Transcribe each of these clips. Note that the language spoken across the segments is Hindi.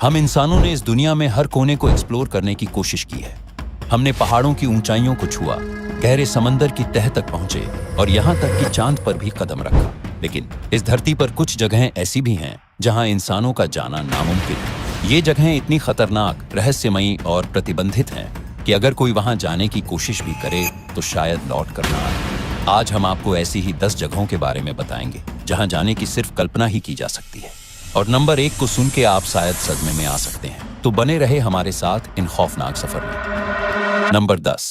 हम इंसानों ने इस दुनिया में हर कोने को एक्सप्लोर करने की कोशिश की है। हमने पहाड़ों की ऊंचाइयों को छुआ, गहरे समंदर की तह तक पहुंचे और यहाँ तक कि चांद पर भी कदम रखा। लेकिन इस धरती पर कुछ जगहें ऐसी भी हैं जहां इंसानों का जाना नामुमकिन है। ये जगहें इतनी खतरनाक, रहस्यमयी और प्रतिबंधित हैं कि अगर कोई वहां जाने की कोशिश भी करे तो शायद लौट कर ना आए। आज हम आपको ऐसी ही 10 जगहों के बारे में बताएंगे जहां जाने की सिर्फ कल्पना ही की जा सकती है। और नंबर 1 को सुन के आप शायद सदमे में आ सकते हैं, तो बने रहे हमारे साथ इन खौफनाक सफर में। नंबर 10,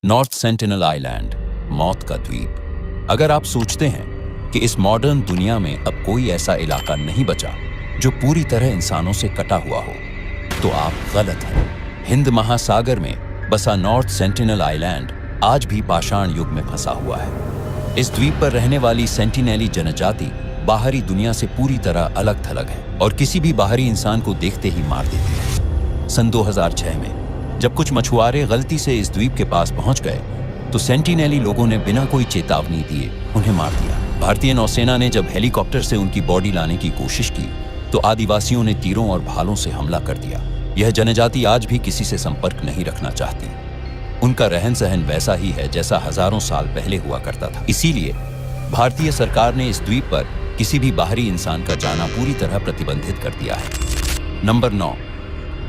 नॉर्थ सेंटिनल आइलैंड, मौत का द्वीप। अगर आप सोचते हैं कि इस मॉडर्न दुनिया में अब कोई ऐसा इलाका नहीं बचा जो पूरी तरह इंसानों से कटा हुआ हो, तो आप गलत हैं। हिंद महासागर में बसा नॉर्थ सेंटिनल आइलैंड आज भी पाषाण युग में फंसा हुआ है। इस द्वीप पर रहने वाली सेंटिनेली जनजाति बाहरी दुनिया से पूरी तरह अलग थलग है और किसी भी बाहरी इंसान को देखते ही मार देती है। सन 2006 में जब कुछ मछुआरे गलती से इस द्वीप के पास पहुंच गए तो सेंटिनेली लोगों ने बिना कोई चेतावनी दिए उन्हें मार दिया। भारतीय नौसेना ने जब हेलीकॉप्टर से उनकी बॉडी लाने की कोशिश की तो आदिवासियों ने तीरों और भालों से हमला कर दिया। यह जनजाति आज भी किसी से संपर्क नहीं रखना चाहती। उनका रहन सहन वैसा ही है जैसा हजारों साल पहले हुआ करता था। इसीलिए भारतीय सरकार ने इस द्वीप पर किसी भी बाहरी इंसान का जाना पूरी तरह प्रतिबंधित कर दिया है। नंबर 9,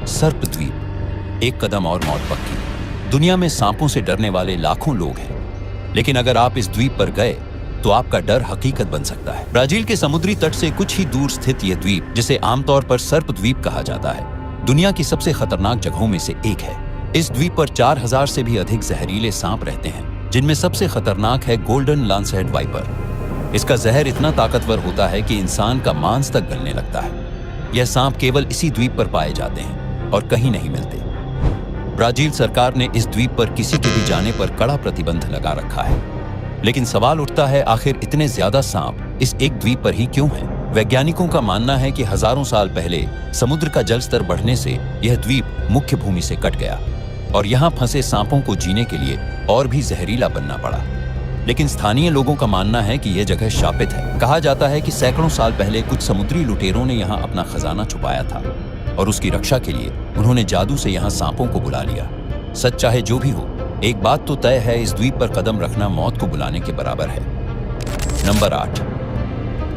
सर्प द्वीप। एक कदम और मौत पक्की। दुनिया में सांपों से डरने वाले लाखों लोग हैं, लेकिन अगर आप इस द्वीप पर गए तो आपका डर हकीकत बन सकता है। ब्राजील के समुद्री तट से कुछ ही दूर स्थित यह द्वीप, जिसे आमतौर पर सर्प द्वीप कहा जाता है, दुनिया की सबसे खतरनाक जगहों में से एक है। इस द्वीप पर 4000 से भी अधिक जहरीले सांप रहते हैं, जिनमें सबसे खतरनाक है गोल्डन लांसहेड वाइपर। इसका जहर इतना ताकतवर होता है कि इंसान का मांस तक गलने लगता है। यह सांप केवल इसी द्वीप पर पाए जाते हैं और कहीं नहीं मिलते। ब्राजील सरकार ने इस द्वीप पर किसी के भी जाने पर कड़ा प्रतिबंध लगा रखा है। लेकिन सवाल उठता है, आखिर इतने ज्यादा सांप इस एक द्वीप पर ही क्यों हैं? वैज्ञानिकों का मानना है कि हजारों साल पहले समुद्र का जल स्तर बढ़ने से यह द्वीप मुख्य भूमि से कट गया और यहाँ फंसे सांपों को जीने के लिए और भी जहरीला बनना पड़ा। लेकिन स्थानीय लोगों का मानना है कि यह जगह शापित है। कहा जाता है कि सैकड़ों साल पहले कुछ समुद्री लुटेरों ने यहाँ अपना खजाना छुपाया था और उसकी रक्षा के लिए उन्होंने जादू से यहाँ सांपों को बुला लिया। सच चाहे जो भी हो, एक बात तो तय है, इस द्वीप पर कदम रखना मौत को बुलाने के बराबर है। नंबर 8,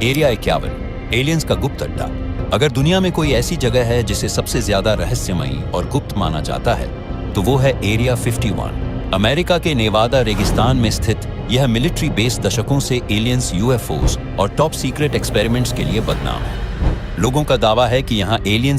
एरिया 51, एलियंस का गुप्त अड्डा। अगर दुनिया में कोई ऐसी जगह है जिसे सबसे ज्यादा रहस्यमयी और गुप्त माना जाता है तो वो है एरिया 51। अमेरिका के नेवादा रेगिस्तान में स्थित यह मिलिट्री बेस दशकों से एलियंस, यूएफओज और टॉप सीक्रेट एक्सपेरिमेंट्स के लिए बदनाम है। लोगों का दावा है कि यहाँ एलियंस